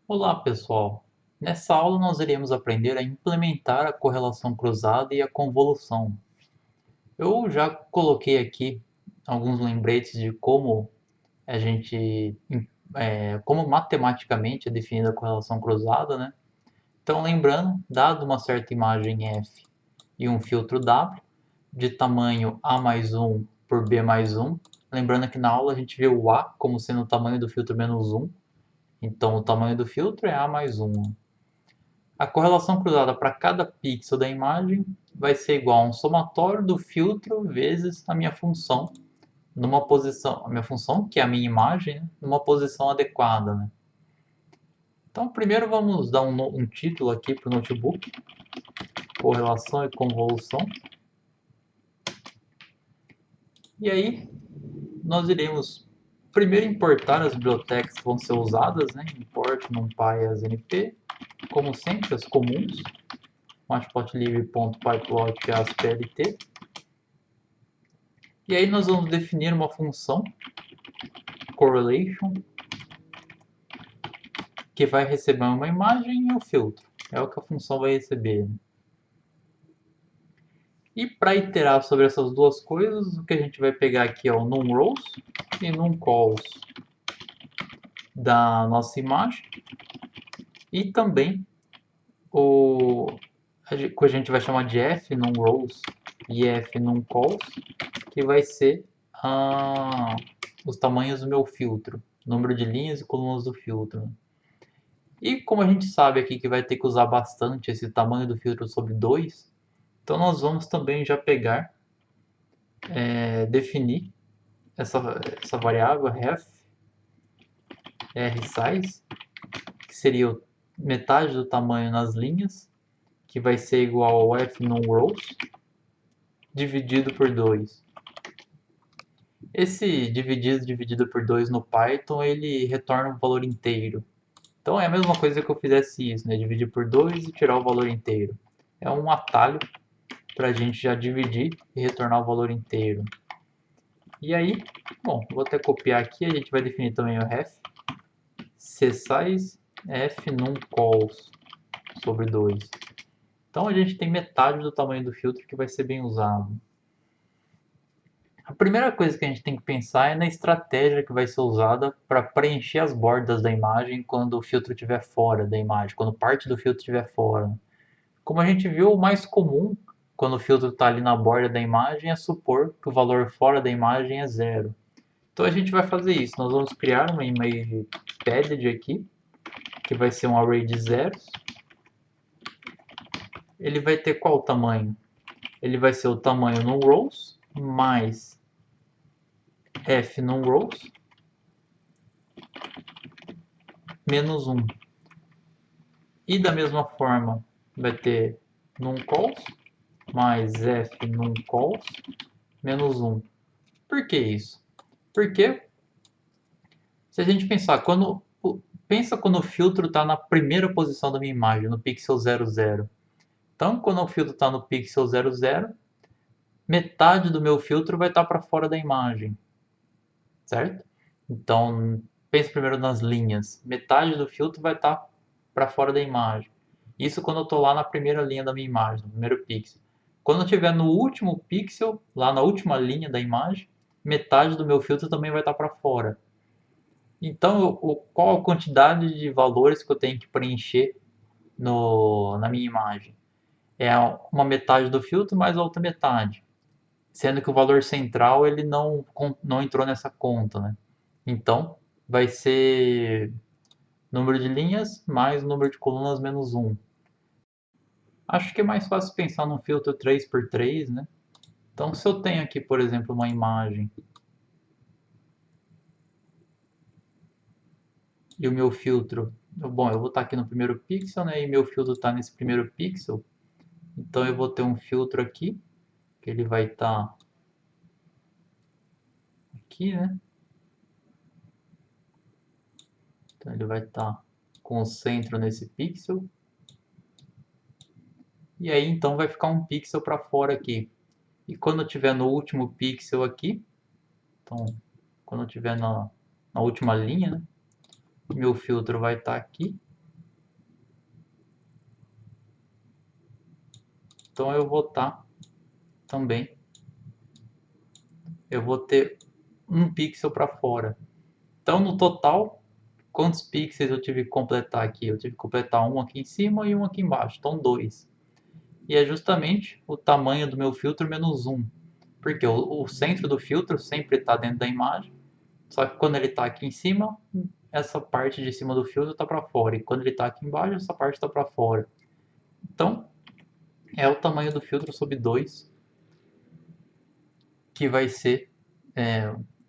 Olá, pessoal! Nessa aula nós iremos aprender a implementar a correlação cruzada e a convolução. Eu já coloquei aqui alguns lembretes de como a gente, como matematicamente é definida a correlação cruzada, né? Então, lembrando, dado uma certa imagem F e um filtro W de tamanho A mais 1 por B mais 1, lembrando que na aula a gente viu o A como sendo o tamanho do filtro menos 1, então o tamanho do filtro é A mais 1. A correlação cruzada para cada pixel da imagem vai ser igual a um somatório do filtro vezes a minha função, numa posição, a minha função, que é a minha imagem, né, numa posição adequada. Né? Então, primeiro vamos dar um título aqui para o notebook, correlação e convolução. E aí, nós iremos primeiro importar as bibliotecas que vão ser usadas, né? Import NumPy as NP, como sempre, as comuns, matplotlib.pyplot ASPLT. E aí nós vamos definir uma função, correlation, que vai receber uma imagem e um filtro. É o que a função vai receber. E para iterar sobre essas duas coisas, o que a gente vai pegar aqui é o numRows e numCalls da nossa imagem. E também o que a gente vai chamar de f numRows e f numCalls, que vai ser os tamanhos do meu filtro, número de linhas e colunas do filtro. E como a gente sabe aqui que vai ter que usar bastante esse tamanho do filtro sobre 2, então nós vamos também já pegar, definir essa variável ref, rsize, que seria metade do tamanho nas linhas, que vai ser igual ao f numRows, dividido por 2. Esse dividido por 2 no Python, ele retorna um valor inteiro. Então é a mesma coisa que eu fizesse isso, né? Dividir por 2 e tirar o valor inteiro. É um atalho para a gente já dividir e retornar o valor inteiro. E aí, bom, vou até copiar aqui, a gente vai definir também o ref, csize f numCalls sobre 2. Então a gente tem metade do tamanho do filtro que vai ser bem usado. A primeira coisa que a gente tem que pensar é na estratégia que vai ser usada para preencher as bordas da imagem quando o filtro estiver fora da imagem, quando parte do filtro estiver fora. Como a gente viu, o mais comum quando o filtro está ali na borda da imagem é supor que o valor fora da imagem é zero. Então a gente vai fazer isso. Nós vamos criar uma image padded aqui, que vai ser um array de zeros. Ele vai ter qual tamanho? Ele vai ser o tamanho numRows mais f numRows menos 1. E da mesma forma vai ter numCalls mais f numCalls menos 1. Por que isso? Porque se a gente pensar, pensa quando o filtro está na primeira posição da minha imagem, no pixel 00. Então, quando o filtro está no pixel 00, metade do meu filtro vai estar para fora da imagem, certo? Então, pense primeiro nas linhas. Metade do filtro vai estar para fora da imagem. Isso quando eu estou lá na primeira linha da minha imagem, no primeiro pixel. Quando eu estiver no último pixel, lá na última linha da imagem, metade do meu filtro também vai estar para fora. Então, qual a quantidade de valores que eu tenho que preencher na minha imagem? É uma metade do filtro mais a outra metade. Sendo que o valor central ele não entrou nessa conta. Né? Então, vai ser número de linhas mais número de colunas menos 1. Acho que é mais fácil pensar num filtro 3x3, né? Então, se eu tenho aqui, por exemplo, uma imagem e o meu filtro, bom, eu vou estar aqui no primeiro pixel, né? E meu filtro está nesse primeiro pixel. Então, eu vou ter um filtro aqui, que ele vai estar aqui, né? Então, ele vai estar com o centro nesse pixel. E aí, então, vai ficar um pixel para fora aqui. E quando eu estiver no último pixel aqui, então, quando eu estiver na última linha, né? Meu filtro vai estar aqui. Então eu vou estar também, eu vou ter um pixel para fora. Então no total, quantos pixels eu tive que completar aqui? Eu tive que completar um aqui em cima e um aqui embaixo, então 2. E é justamente o tamanho do meu filtro menos 1. Porque o centro do filtro sempre está dentro da imagem, só que quando ele está aqui em cima, essa parte de cima do filtro está para fora. E quando ele está aqui embaixo, essa parte está para fora. Então, é o tamanho do filtro sobre 2 que vai ser,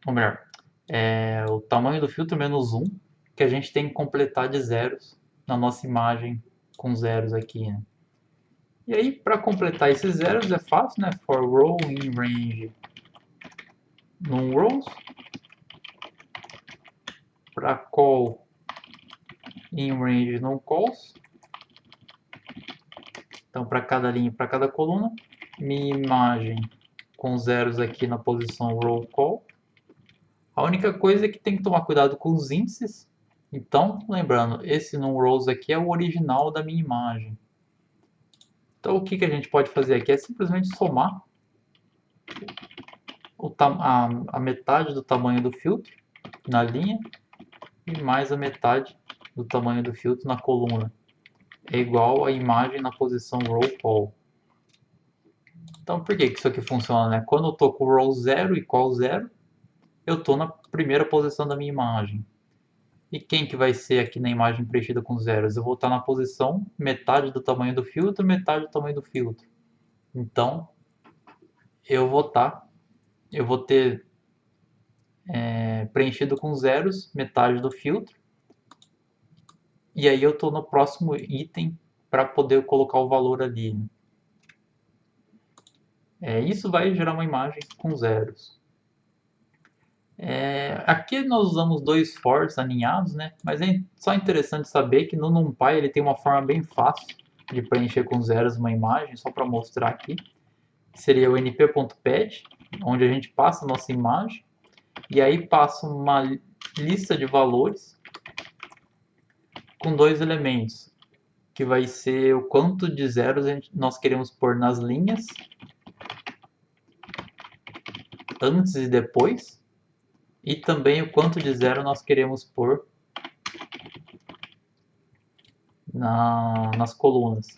ou melhor, é o tamanho do filtro menos 1 que a gente tem que completar de zeros na nossa imagem com zeros aqui, né? E aí, para completar esses zeros é fácil, né? For row in range num rows, para call in range num calls. Então, para cada linha e para cada coluna, minha imagem com zeros aqui na posição row call. A única coisa é que tem que tomar cuidado com os índices. Então, lembrando, esse num rows aqui é o original da minha imagem. Então, o que a gente pode fazer aqui é simplesmente somar a metade do tamanho do filtro na linha e mais a metade do tamanho do filtro na coluna. É igual a imagem na posição row call. Então, por que isso aqui funciona, né? Quando eu estou com row 0 e call 0, eu estou na primeira posição da minha imagem. E quem que vai ser aqui na imagem preenchida com zeros? Eu vou estar na posição metade do tamanho do filtro, metade do tamanho do filtro. Então, eu vou ter preenchido com zeros metade do filtro. E aí eu estou no próximo item para poder colocar o valor ali. Isso vai gerar uma imagem com zeros. Aqui nós usamos dois fors aninhados, né? Mas é só interessante saber que no NumPy ele tem uma forma bem fácil de preencher com zeros uma imagem, só para mostrar aqui. Seria o np.pad, onde a gente passa a nossa imagem, e aí passa uma lista de valores com dois elementos, que vai ser o quanto de zeros nós queremos pôr nas linhas, antes e depois, e também o quanto de zero nós queremos pôr nas colunas.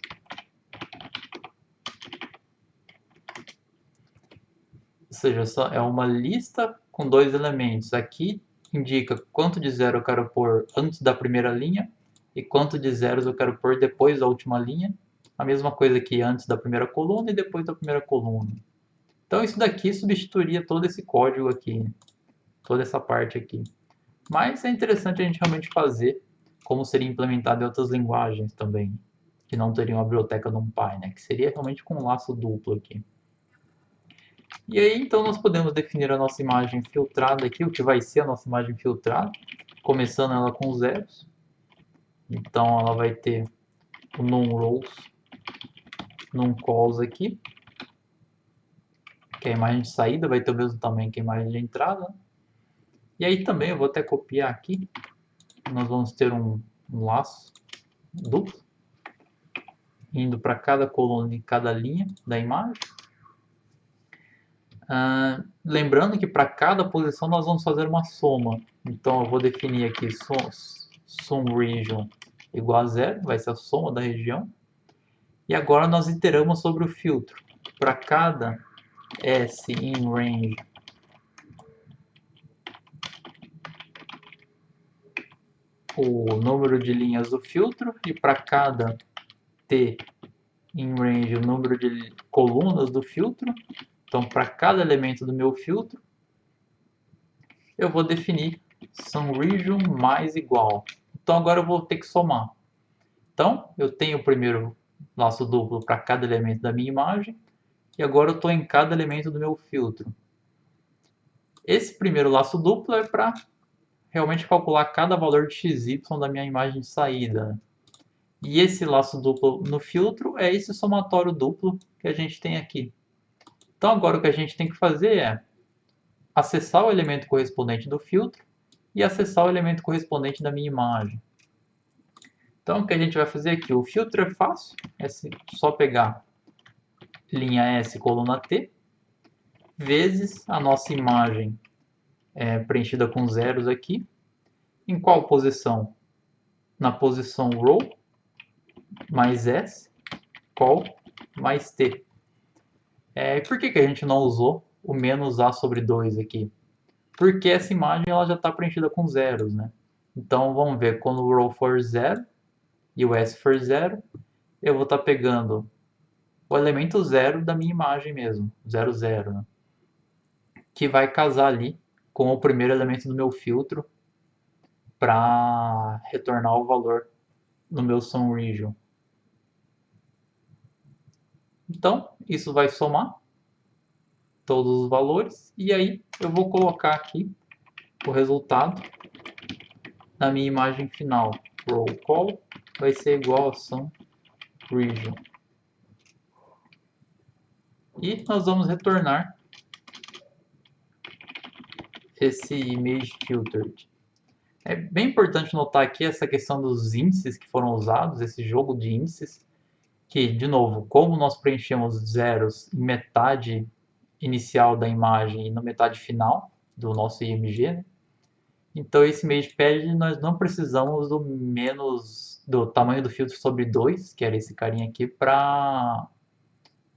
Ou seja, é uma lista com dois elementos. Aqui indica quanto de zero eu quero pôr antes da primeira linha e quanto de zeros eu quero pôr depois da última linha. A mesma coisa que antes da primeira coluna e depois da primeira coluna. Então isso daqui substituiria todo esse código aqui, toda essa parte aqui. Mas é interessante a gente realmente fazer como seria implementado em outras linguagens também, que não teriam a biblioteca NumPy, né? Que seria realmente com um laço duplo aqui. E aí, então, nós podemos definir a nossa imagem filtrada aqui, o que vai ser a nossa imagem filtrada, começando ela com zeros. Então, ela vai ter o num_rows, num_calls aqui, que é a imagem de saída, vai ter o mesmo tamanho que a imagem de entrada. E aí também eu vou até copiar aqui, nós vamos ter um laço duplo, indo para cada coluna e cada linha da imagem. Lembrando que para cada posição nós vamos fazer uma soma. Então eu vou definir aqui sum region igual a zero, vai ser a soma da região. E agora nós iteramos sobre o filtro. Para cada S in range o número de linhas do filtro e para cada T in range o número de colunas do filtro. Então para cada elemento do meu filtro eu vou definir SumRegion mais igual. Então agora eu vou ter que somar. Então eu tenho o primeiro laço duplo para cada elemento da minha imagem e agora eu estou em cada elemento do meu filtro. Esse primeiro laço duplo é para realmente calcular cada valor de xy da minha imagem de saída. E esse laço duplo no filtro é esse somatório duplo que a gente tem aqui. Então agora o que a gente tem que fazer é acessar o elemento correspondente do filtro e acessar o elemento correspondente da minha imagem. Então o que a gente vai fazer aqui? O filtro é fácil, é só pegar linha S, coluna T, vezes a nossa imagem preenchida com zeros aqui. Em qual posição? Na posição row, mais S, col, mais T. Por que a gente não usou o menos A sobre 2 aqui? Porque essa imagem ela já está preenchida com zeros, né? Então vamos ver, quando o row for 0 e o S for 0, eu vou estar pegando o elemento 0 da minha imagem mesmo, 0, 0, né? Que vai casar ali com o primeiro elemento do meu filtro para retornar o valor no meu sum region. Então, isso vai somar todos os valores e aí eu vou colocar aqui o resultado na minha imagem final. Roll call vai ser igual a sum region. E nós vamos retornar esse image filtered. É bem importante notar aqui essa questão dos índices que foram usados, esse jogo de índices, que, de novo, como nós preenchemos zeros em metade inicial da imagem e na metade final do nosso IMG, né? Então esse MagePad nós não precisamos do tamanho do filtro sobre 2, que era esse carinha aqui, para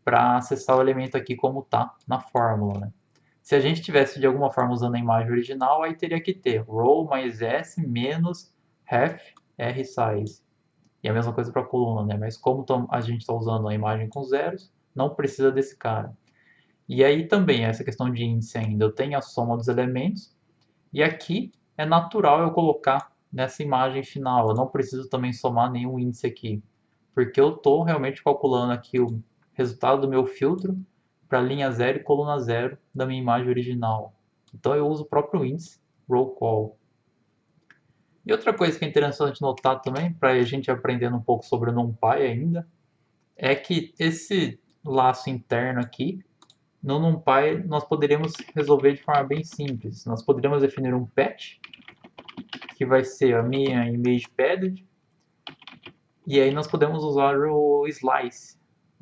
acessar o elemento aqui como está na fórmula, né? Se a gente tivesse de alguma forma usando a imagem original, aí teria que ter row mais S menos ref R size. E a mesma coisa para a coluna, né? Mas como a gente está usando a imagem com zeros, não precisa desse cara. E aí também, essa questão de índice ainda, eu tenho a soma dos elementos, e aqui é natural eu colocar nessa imagem final, eu não preciso também somar nenhum índice aqui, porque eu estou realmente calculando aqui o resultado do meu filtro para linha 0 e coluna 0 da minha imagem original. Então eu uso o próprio índice roll call. E outra coisa que é interessante notar também, para a gente aprendendo um pouco sobre o NumPy ainda, é que esse laço interno aqui, no NumPy, nós poderíamos resolver de forma bem simples. Nós poderíamos definir um patch, que vai ser a minha image padded, e aí nós podemos usar o slice,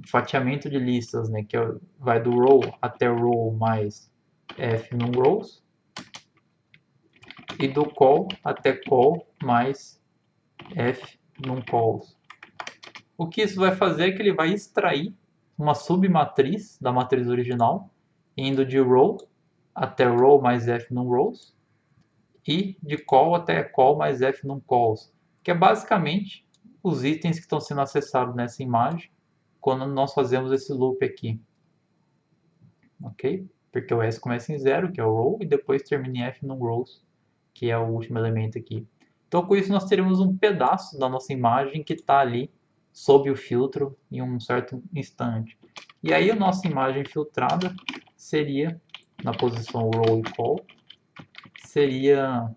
fatiamento de listas, né, que vai do row até row mais f num rows, e do call até call mais f num calls. O que isso vai fazer é que ele vai extrair uma submatriz da matriz original, indo de row até row mais f num rows, e de call até call mais f num calls, que é basicamente os itens que estão sendo acessados nessa imagem quando nós fazemos esse loop aqui. Ok? Porque o S começa em 0, que é o row, e depois termina em f num rows, que é o último elemento aqui. Então, com isso, nós teremos um pedaço da nossa imagem que está ali sob o filtro em um certo instante. E aí, a nossa imagem filtrada seria, na posição row e call, seria...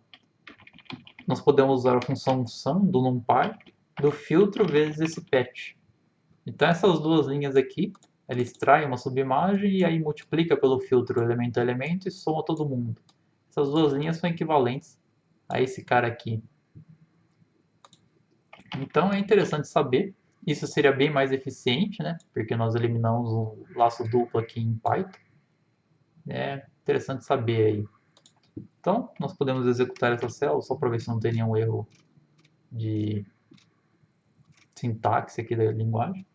Nós podemos usar a função sum do NumPy do filtro vezes esse patch. Então, essas duas linhas aqui, ela extrai uma subimagem e aí multiplica pelo filtro elemento a elemento e soma todo mundo. Essas duas linhas são equivalentes a esse cara aqui. Então é interessante saber. Isso seria bem mais eficiente, né? Porque nós eliminamos o laço duplo aqui em Python. É interessante saber aí. Então, nós podemos executar essa célula só para ver se não tem nenhum erro de sintaxe aqui da linguagem.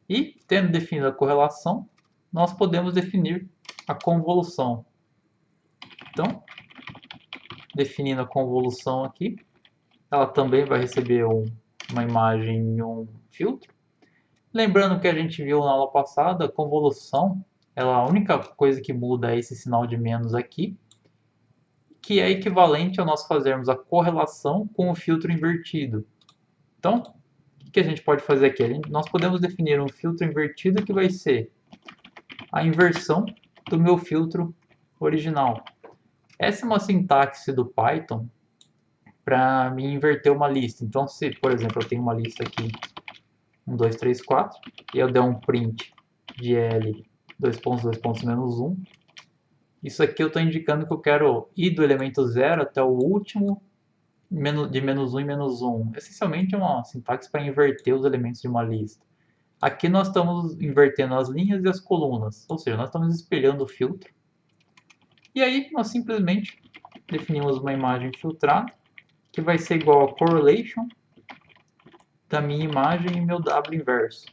E, tendo definido a correlação, nós podemos definir a convolução. Então, definindo a convolução aqui, ela também vai receber uma imagem e um filtro. Lembrando que a gente viu na aula passada, a convolução, a única coisa que muda é esse sinal de menos aqui, que é equivalente a nós fazermos a correlação com o filtro invertido. Então, o que a gente pode fazer aqui? Nós podemos definir um filtro invertido que vai ser a inversão do meu filtro original. Essa é uma sintaxe do Python para me inverter uma lista. Então, se, por exemplo, eu tenho uma lista aqui 1, 2, 3, 4, e eu der um print de L, dois pontos, menos 1, isso aqui eu estou indicando que eu quero ir do elemento 0 até o último de menos 1 e menos 1. Essencialmente é uma sintaxe para inverter os elementos de uma lista. Aqui nós estamos invertendo as linhas e as colunas, ou seja, nós estamos espelhando o filtro. E aí nós simplesmente definimos uma imagem filtrada, que vai ser igual a correlation da minha imagem e meu W inverso.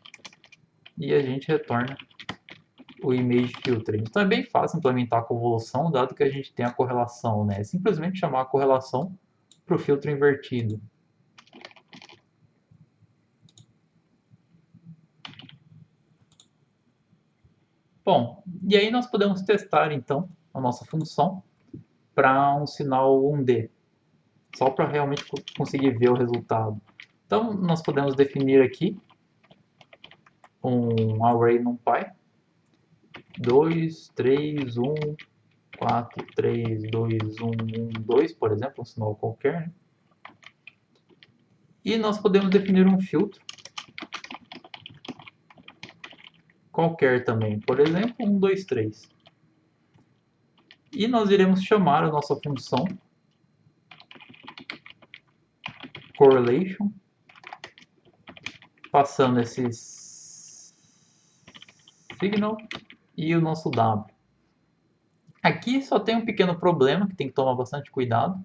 E a gente retorna o image filtering. Então é bem fácil implementar a convolução, dado que a gente tem a correlação, né? É simplesmente chamar a correlação para o filtro invertido. Bom, e aí nós podemos testar então a nossa função para um sinal 1D, só para realmente conseguir ver o resultado. Então nós podemos definir aqui um array NumPy 2, 3, 1, 4, 3, 2, 1, 1, 2, por exemplo, um sinal qualquer. Né? E nós podemos definir um filtro qualquer também, por exemplo, 1, 2, 3. E nós iremos chamar a nossa função correlation, passando esse signal e o nosso W. Aqui só tem um pequeno problema que tem que tomar bastante cuidado.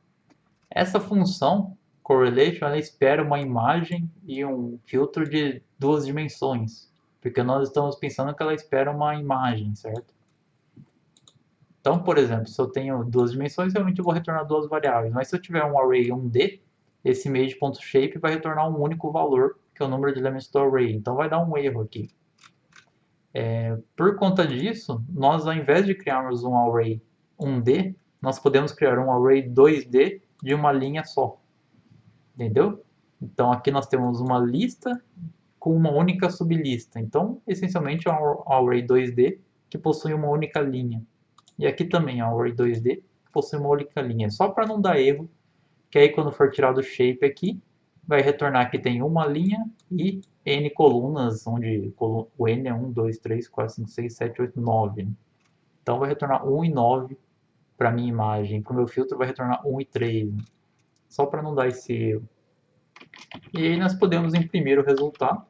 Essa função correlation ela espera uma imagem e um filtro de 2 dimensões, porque nós estamos pensando que ela espera uma imagem, certo? Então, por exemplo, se eu tenho 2 dimensões, realmente eu vou retornar 2 variáveis, mas se eu tiver um array 1D, esse image.shape vai retornar um único valor, que é o número de elementos do array, então vai dar um erro aqui. Por conta disso, nós ao invés de criarmos um array 1D, nós podemos criar um array 2D de uma linha só. Entendeu? Então aqui nós temos uma lista com uma única sublista. Então, essencialmente é um array 2D que possui uma única linha. E aqui também é um array 2D que possui uma única linha. Só para não dar erro, que aí quando for tirar do shape aqui, vai retornar que tem uma linha e n colunas, onde o n é 1, 2, 3, 4, 5, 6, 7, 8, 9. Então vai retornar 1 e 9 para a minha imagem. Para o meu filtro vai retornar 1 e 3. Só para não dar esse erro. E aí nós podemos imprimir o resultado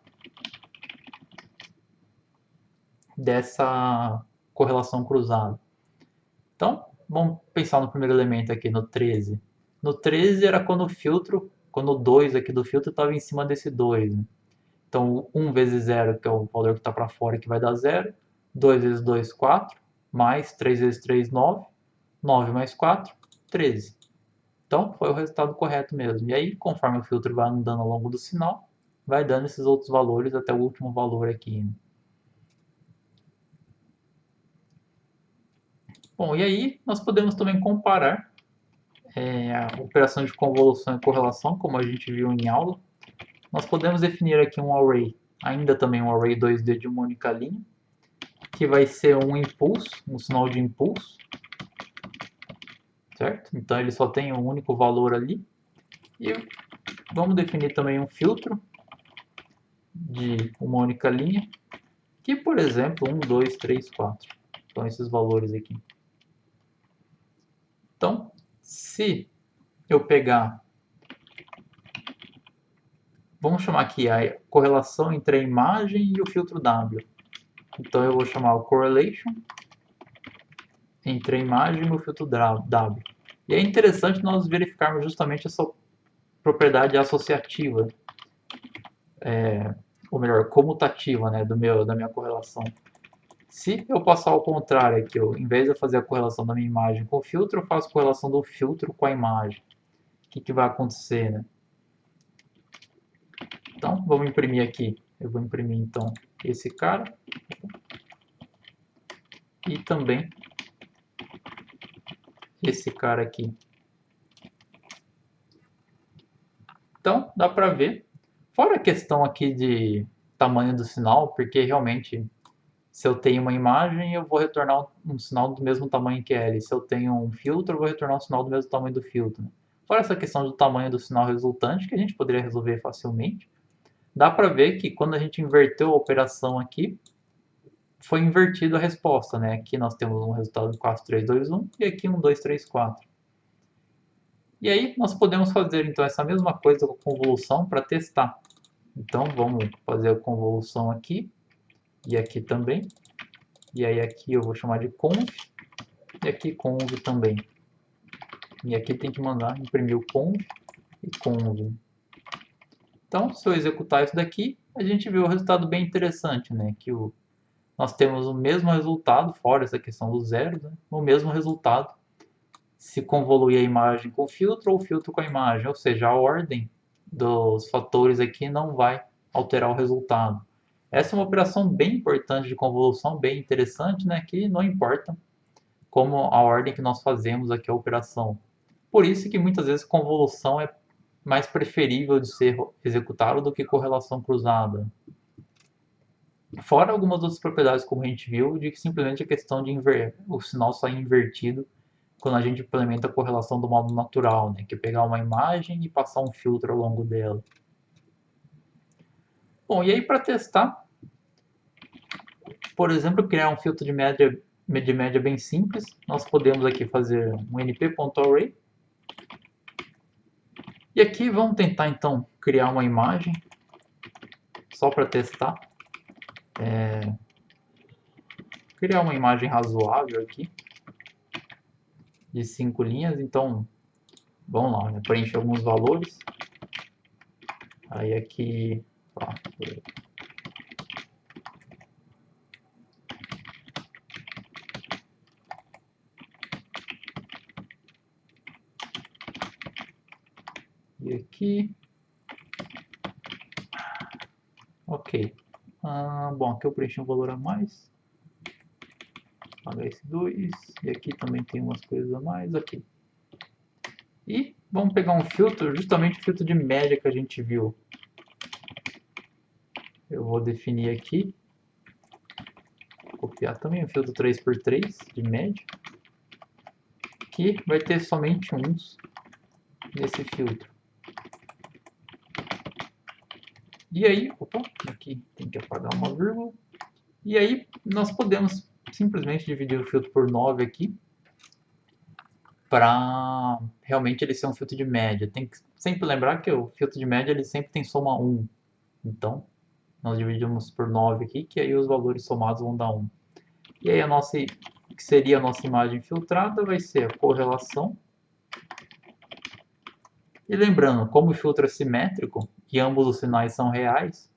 dessa correlação cruzada. Então, vamos pensar no primeiro elemento aqui, no 13. No 13 era quando o filtro, quando o 2 aqui do filtro estava em cima desse 2. Né? Então, 1 vezes 0, que é o valor que está para fora, que vai dar 0. 2 vezes 2, 4. Mais 3 vezes 3, 9. 9 mais 4, 13. Então, foi o resultado correto mesmo. E aí, conforme o filtro vai andando ao longo do sinal, vai dando esses outros valores até o último valor aqui. Né? Bom, e aí nós podemos também comparar a operação de convolução e correlação, como a gente viu em aula. Nós podemos definir aqui um array, ainda também um array 2D de uma única linha, que vai ser um impulso, um sinal de impulso, certo? Então ele só tem um único valor ali. E vamos definir também um filtro de uma única linha, que por exemplo 1, 2, 3, 4. Então esses valores aqui. Então, se eu pegar, vamos chamar aqui a correlação entre a imagem e o filtro W. Então eu vou chamar o correlation entre a imagem e o filtro W. E é interessante nós verificarmos justamente essa propriedade associativa, ou melhor, comutativa, né, da minha correlação. Se eu passar ao contrário aqui, em vez de eu fazer a correlação da minha imagem com o filtro, eu faço a correlação do filtro com a imagem. O que vai acontecer, né? Então, vamos imprimir aqui. Eu vou imprimir, então, esse cara. E também esse cara aqui. Então, dá para ver. Fora a questão aqui de tamanho do sinal, porque realmente, se eu tenho uma imagem, eu vou retornar um sinal do mesmo tamanho que ela. E se eu tenho um filtro, eu vou retornar um sinal do mesmo tamanho do filtro. Fora essa questão do tamanho do sinal resultante, que a gente poderia resolver facilmente, dá para ver que quando a gente inverteu a operação aqui, foi invertida a resposta. Né? Aqui nós temos um resultado de 4, 3, 2, 1 e aqui 1, 2, 3, 4. E aí nós podemos fazer então essa mesma coisa com convolução para testar. Então vamos fazer a convolução aqui e aqui também. E aí aqui eu vou chamar de conv e aqui conv também. E aqui tem que mandar imprimir o conv e conv. Então, se eu executar isso daqui, a gente vê o resultado bem interessante, né? Que nós temos o mesmo resultado, fora essa questão dos zeros, né? O mesmo resultado se convoluir a imagem com o filtro ou o filtro com a imagem, ou seja, a ordem dos fatores aqui não vai alterar o resultado. Essa é uma operação bem importante de convolução, bem interessante, né? Que não importa como a ordem que nós fazemos aqui a operação. Por isso que muitas vezes convolução é mais preferível de ser executada do que correlação cruzada. Fora algumas outras propriedades, como a gente viu, de que simplesmente a questão de o sinal sair invertido quando a gente implementa a correlação do modo natural, né? Que é pegar uma imagem e passar um filtro ao longo dela. Bom, e aí para testar, por exemplo, criar um filtro de média bem simples, nós podemos aqui fazer um np.array. E aqui vamos tentar então criar uma imagem, só para testar. Criar uma imagem razoável aqui, de 5 linhas, então vamos lá, né? Preenche alguns valores. Aí aqui, ó, e aqui, ok. Bom, aqui eu preenchi um valor a mais. Apagar esse 2, e aqui também tem umas coisas a mais, aqui. E vamos pegar um filtro, justamente o filtro de média que a gente viu. Eu vou definir aqui, copiar também o filtro 3x3 de média, que vai ter somente uns nesse filtro. E aí, opa, aqui tem que apagar uma vírgula. E aí nós podemos simplesmente dividir o filtro por 9 aqui, para realmente ele ser um filtro de média. Tem que sempre lembrar que o filtro de média ele sempre tem soma 1. Então, nós dividimos por 9 aqui, que aí os valores somados vão dar 1. E aí que seria a nossa imagem filtrada vai ser a correlação. E lembrando, como o filtro é simétrico e ambos os sinais são reais,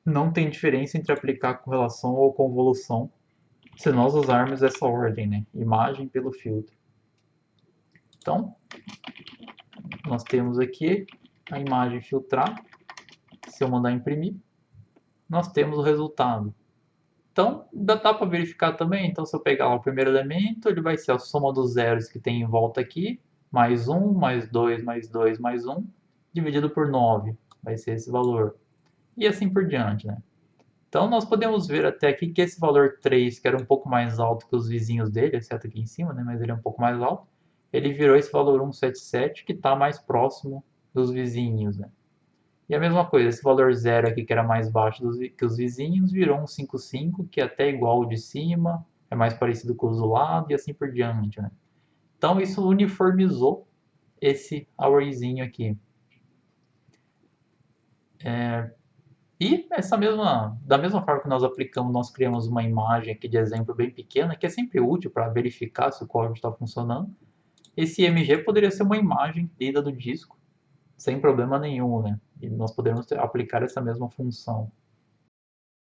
não tem diferença entre aplicar correlação ou convolução se nós usarmos essa ordem, né? Imagem pelo filtro. Então, nós temos aqui a imagem filtrada. Se eu mandar imprimir, nós temos o resultado. Então, dá para verificar também. Então, se eu pegar lá o primeiro elemento, ele vai ser a soma dos zeros que tem em volta aqui, mais 1, mais 2, mais 2, mais 1, dividido por 9. Vai ser esse valor. E assim por diante, né? Então, nós podemos ver até aqui que esse valor 3, que era um pouco mais alto que os vizinhos dele, exceto aqui em cima, né? Mas ele é um pouco mais alto, ele virou esse valor 177, que está mais próximo dos vizinhos, né? E a mesma coisa, esse valor 0 aqui, que era mais baixo que os vizinhos, virou um 55, que é até igual ao de cima, é mais parecido com os do lado e assim por diante, né? Então isso uniformizou esse arrayzinho aqui. E da mesma forma que nós aplicamos, nós criamos uma imagem aqui de exemplo bem pequena, que é sempre útil para verificar se o código está funcionando. Esse IMG poderia ser uma imagem lida do disco, sem problema nenhum, né? E nós podemos aplicar essa mesma função.